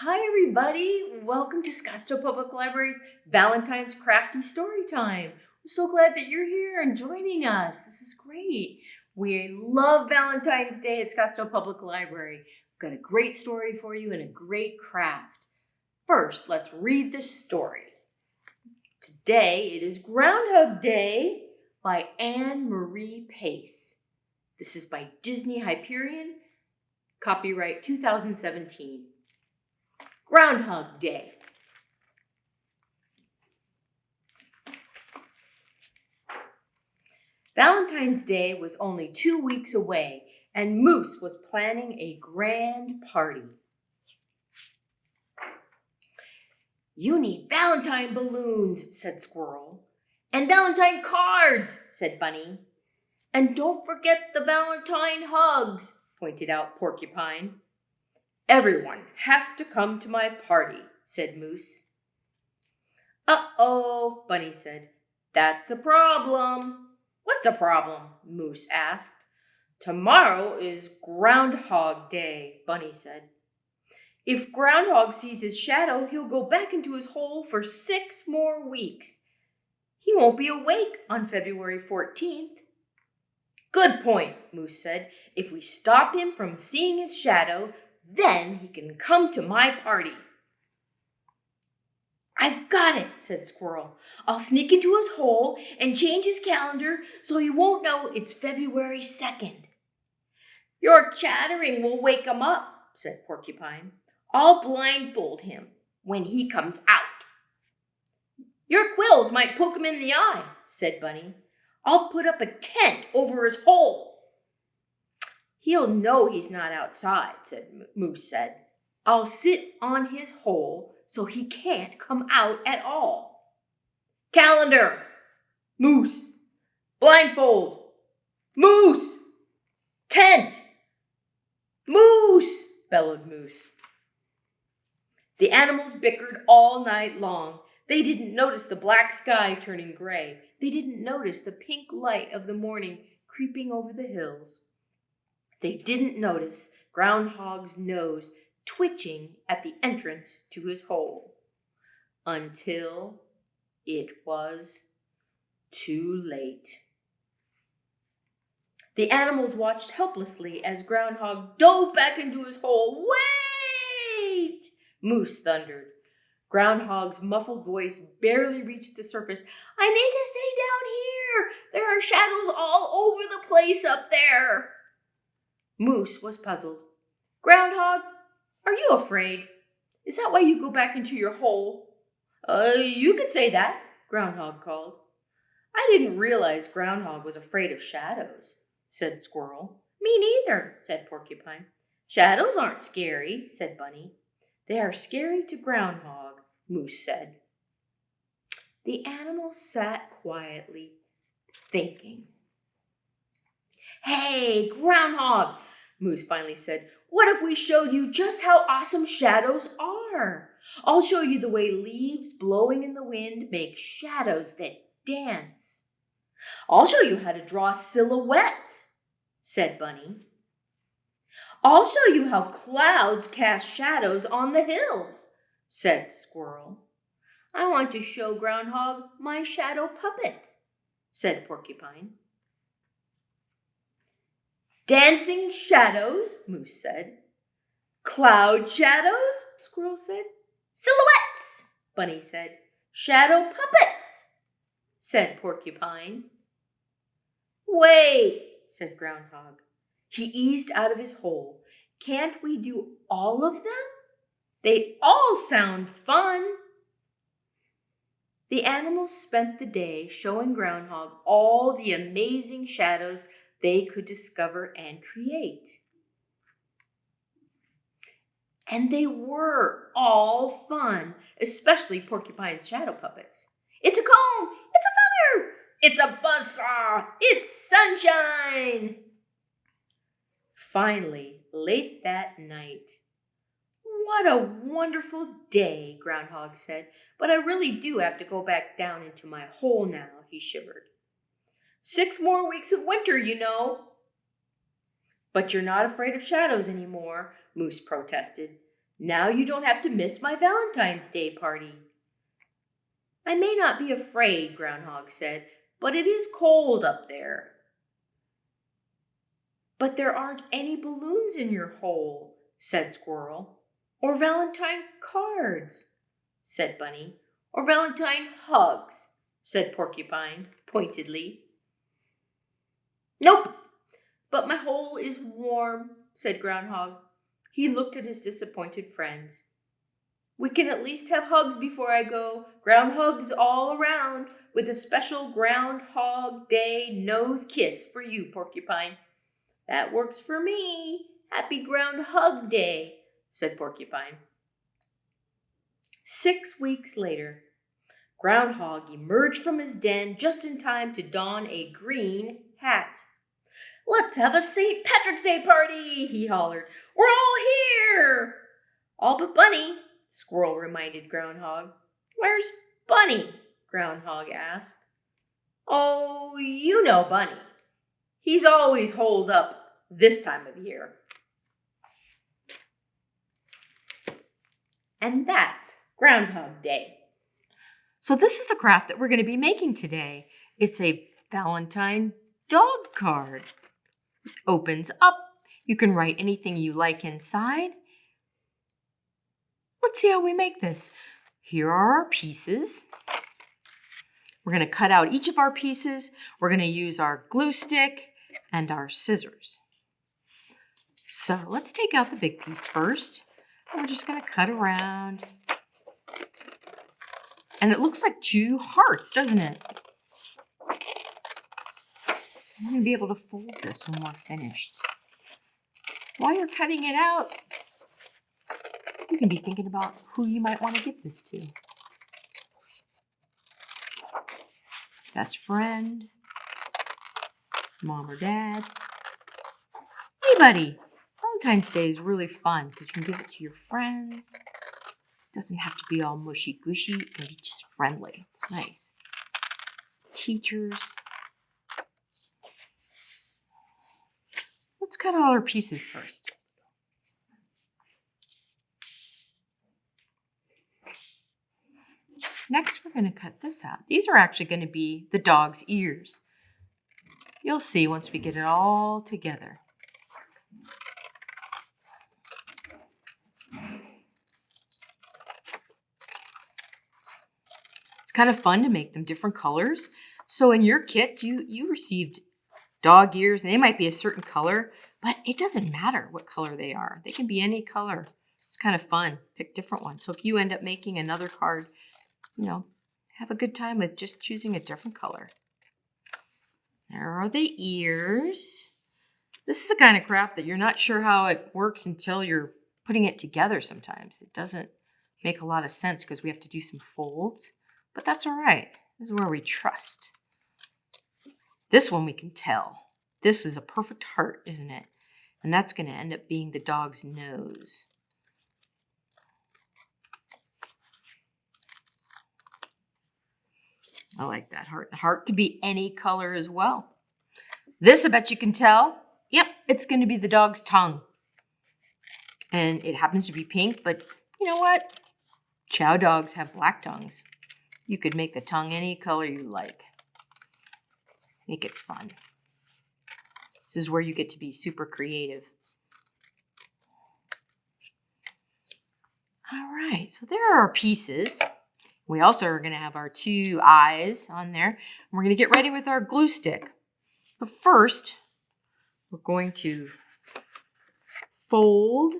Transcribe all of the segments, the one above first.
Hi, everybody. Welcome to Scottsdale Public Library's Valentine's Crafty Storytime. I'm so glad that you're here and joining us. This is great. We love Valentine's Day at Scottsdale Public Library. We've got a great story for you and a great craft. First, let's read this story. Today, it is Groundhug Day by Anne Marie Pace. This is by Disney Hyperion, copyright 2017. Groundhug Day. Valentine's Day was only 2 weeks away, and Moose was planning a grand party. "You need Valentine balloons," said Squirrel. "And Valentine cards," said Bunny. "And don't forget the Valentine hugs," pointed out Porcupine. "Everyone has to come to my party," said Moose. "Uh-oh," Bunny said. "That's a problem." "What's a problem?" Moose asked. "Tomorrow is Groundhog Day," Bunny said. "If Groundhog sees his shadow, he'll go back into his hole for 6 more weeks. He won't be awake on February 14th. "Good point," Moose said. "If we stop him from seeing his shadow, then he can come to my party." "I've got it," said Squirrel. "I'll sneak into his hole and change his calendar so he won't know it's February 2nd. "Your chattering will wake him up," said Porcupine. "I'll blindfold him when he comes out." "Your quills might poke him in the eye," said Bunny. "I'll put up a tent over his hole." "He'll know he's not outside," Moose said. "I'll sit on his hole so he can't come out at all." "Calendar! Moose! Blindfold! Moose! Tent! Moose!" bellowed Moose. The animals bickered all night long. They didn't notice the black sky turning gray. They didn't notice the pink light of the morning creeping over the hills. They didn't notice Groundhog's nose twitching at the entrance to his hole until it was too late. The animals watched helplessly as Groundhog dove back into his hole. "Wait!" Moose thundered. Groundhog's muffled voice barely reached the surface. "I need to stay down here. There are shadows all over the place up there." Moose was puzzled. "Groundhog, are you afraid? Is that why you go back into your hole?" You could say that," Groundhog called. "I didn't realize Groundhog was afraid of shadows," said Squirrel. "Me neither," said Porcupine. "Shadows aren't scary," said Bunny. "They are scary to Groundhog," Moose said. The animals sat quietly, thinking. "Hey, Groundhog," Moose finally said, "what if we showed you just how awesome shadows are? I'll show you the way leaves blowing in the wind make shadows that dance." "I'll show you how to draw silhouettes," said Bunny. "I'll show you how clouds cast shadows on the hills," said Squirrel. "I want to show Groundhog my shadow puppets," said Porcupine. "Dancing shadows," Moose said. "Cloud shadows," Squirrel said. "Silhouettes," Bunny said. "Shadow puppets," said Porcupine. "Wait," said Groundhog. He eased out of his hole. "Can't we do all of them? They all sound fun." The animals spent the day showing Groundhog all the amazing shadows they could discover and create. And they were all fun, especially Porcupine's shadow puppets. "It's a comb! It's a feather! It's a buzzsaw! It's sunshine!" Finally, late that night, "What a wonderful day," Groundhog said. "But I really do have to go back down into my hole now," he shivered. 6 more weeks of winter, you know." "But you're not afraid of shadows anymore," Moose protested. Now you don't have to miss my Valentine's Day party." "I may not be afraid," Groundhog said, "but it is cold up there." "But there aren't any balloons in your hole," said Squirrel. "Or Valentine cards," said Bunny. "Or Valentine hugs," said Porcupine, pointedly. "Nope, but my hole is warm," said Groundhog. He looked at his disappointed friends. "We can at least have hugs before I go. Groundhugs all around, with a special Groundhog Day nose kiss for you, Porcupine." "That works for me. Happy Groundhug Day," said Porcupine. 6 weeks later, Groundhog emerged from his den just in time to don a green hat. "Let's have a St. Patrick's Day party," he hollered. "We're all here." "All but Bunny," Squirrel reminded Groundhog. "Where's Bunny?" Groundhog asked. "Oh, you know Bunny. He's always holed up this time of year." And that's Groundhog Day. So this is the craft that we're going to be making today. It's a Valentine dog card. It opens up. You can write anything you like inside. Let's see how we make this. Here are our pieces. We're going to cut out each of our pieces. We're going to use our glue stick and our scissors. So let's take out the big piece first. We're just going to cut around. And it looks like 2 hearts, doesn't it? I'm going to be able to fold this when we're finished. While you're cutting it out, you can be thinking about who you might want to give this to. Best friend, mom or dad, anybody. Valentine's Day is really fun because you can give it to your friends. It doesn't have to be all mushy-gushy. It can be just friendly. It's nice. Teachers. Let's cut all our pieces first. Next, we're going to cut this out. These are actually going to be the dog's ears. You'll see once we get it all together. It's kind of fun to make them different colors. So in your kits, you received dog ears. They might be a certain color, but it doesn't matter what color they are. They can be any color. It's kind of fun. Pick different ones. So if you end up making another card, have a good time with just choosing a different color. There are the ears. This is the kind of craft that you're not sure how it works until you're putting it together sometimes. It doesn't make a lot of sense because we have to do some folds, but that's all right. This is where we trust. This one we can tell. This is a perfect heart, isn't it? And that's going to end up being the dog's nose. I like that heart. The heart could be any color as well. This, I bet you can tell. Yep, it's going to be the dog's tongue. And it happens to be pink, but you know what? Chow dogs have black tongues. You could make the tongue any color you like. Make it fun. This is where you get to be super creative. All right, so there are our pieces. We also are going to have our 2 eyes on there. We're going to get ready with our glue stick. But first, we're going to fold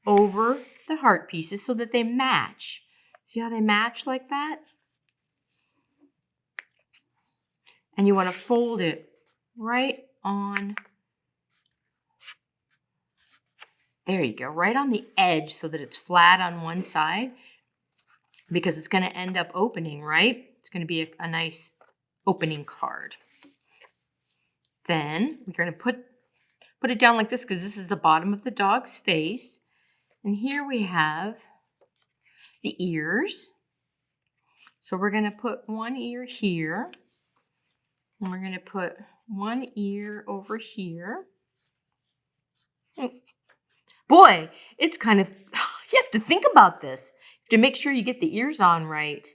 over the heart pieces so that they match. See how they match like that? And you want to fold it right on. There you go, right on the edge so that it's flat on one side. Because it's going to end up opening, right? It's going to be a nice opening card. Then we're going to put it down like this because this is the bottom of the dog's face. And here we have the ears. So we're going to put one ear here. And we're going to put one ear over here. Boy, it's kind of, You have to think about this. You have to make sure you get the ears on right.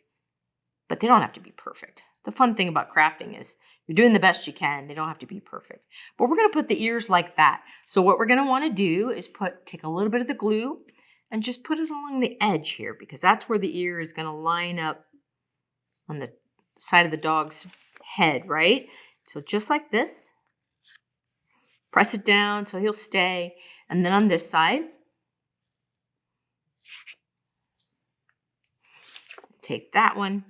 But they don't have to be perfect. The fun thing about crafting is you're doing the best you can. They don't have to be perfect. But we're going to put the ears like that. So what we're going to want to do is take a little bit of the glue and just put it along the edge here, because that's where the ear is going to line up on the side of the dog's head, right? So just like this. Press it down so he'll stay. And then on this side, take that one,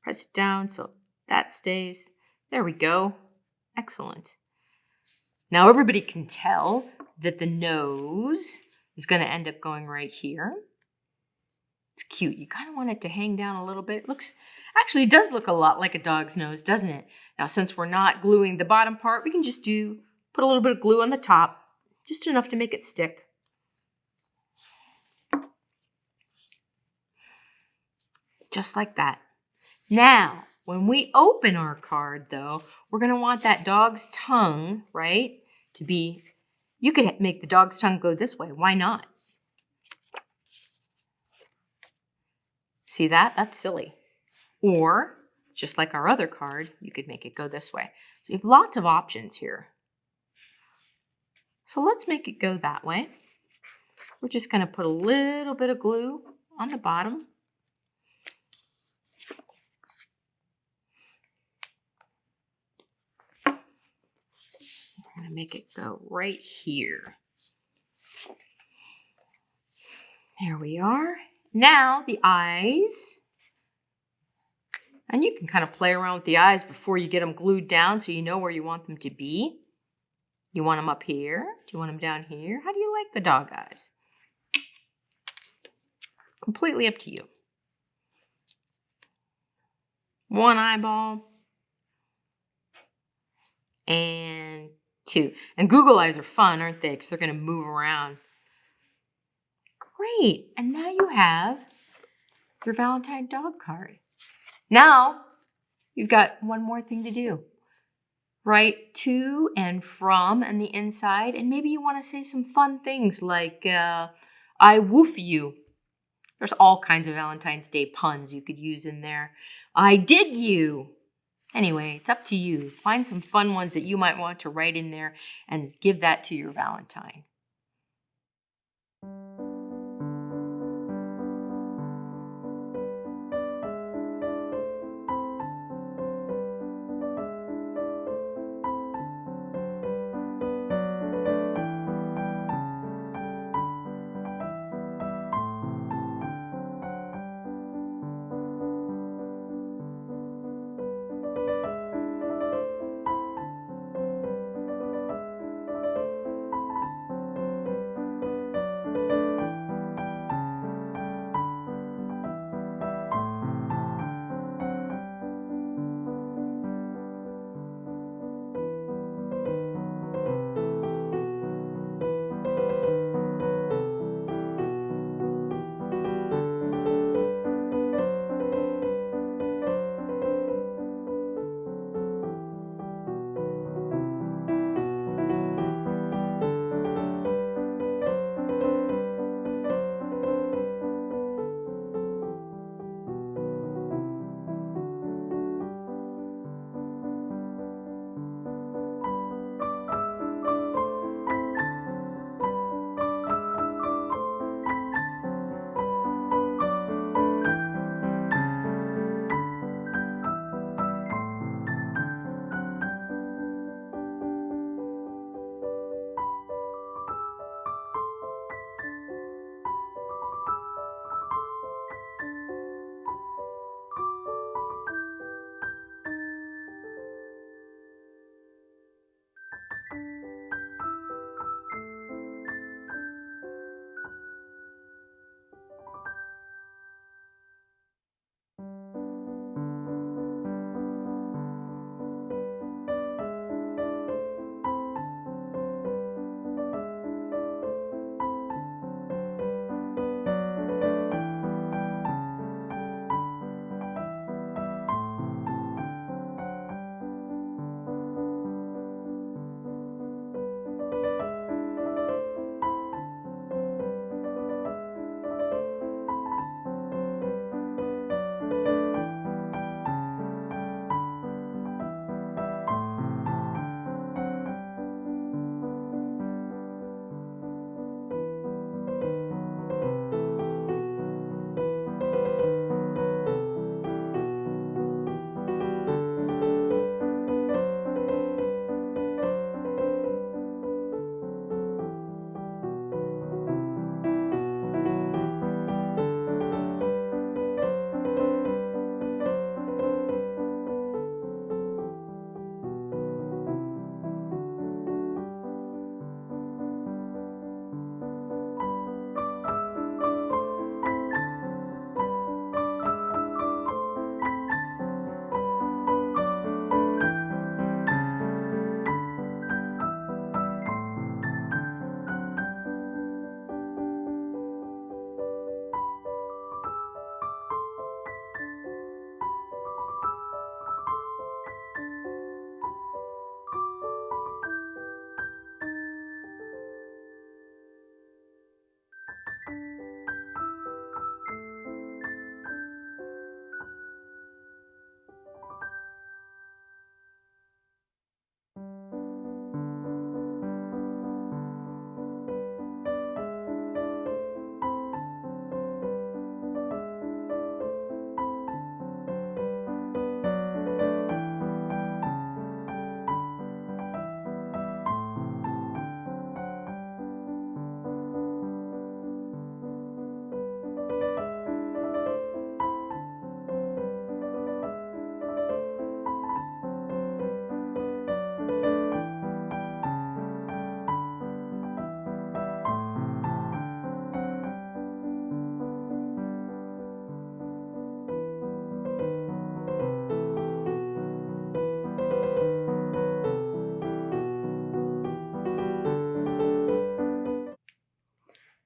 press it down so that stays. There we go. Excellent. Now everybody can tell that the nose is going to end up going right here. It's cute. You kind of want it to hang down a little bit. Actually, it does look a lot like a dog's nose, doesn't it? Now, since we're not gluing the bottom part, we can just put a little bit of glue on the top, just enough to make it stick. Just like that. Now, when we open our card, though, we're going to want that dog's tongue, right, to be, you could make the dog's tongue go this way. Why not? See that? That's silly. Or, just like our other card, you could make it go this way. So you have lots of options here. So let's make it go that way. We're just going to put a little bit of glue on the bottom. We're going to make it go right here. There we are. Now the eyes. And you can kind of play around with the eyes before you get them glued down so you know where you want them to be. You want them up here? Do you want them down here? How do you like the dog eyes? Completely up to you. One eyeball. And two. And Google eyes are fun, aren't they? Because they're going to move around. Great. And now you have your Valentine dog card. Now, you've got one more thing to do. Write to and from on the inside, and maybe you want to say some fun things like, I woof you. There's all kinds of Valentine's Day puns you could use in there. I dig you. Anyway, it's up to you. Find some fun ones that you might want to write in there and give that to your Valentine.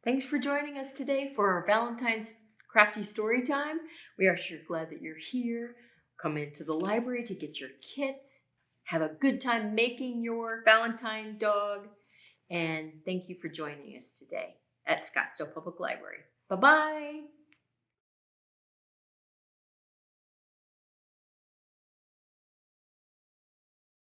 Thanks for joining us today for our Valentine's Crafty Storytime. We are sure glad that you're here. Come into the library to get your kits. Have a good time making your Valentine dog. And thank you for joining us today at Scottsdale Public Library. Bye-bye.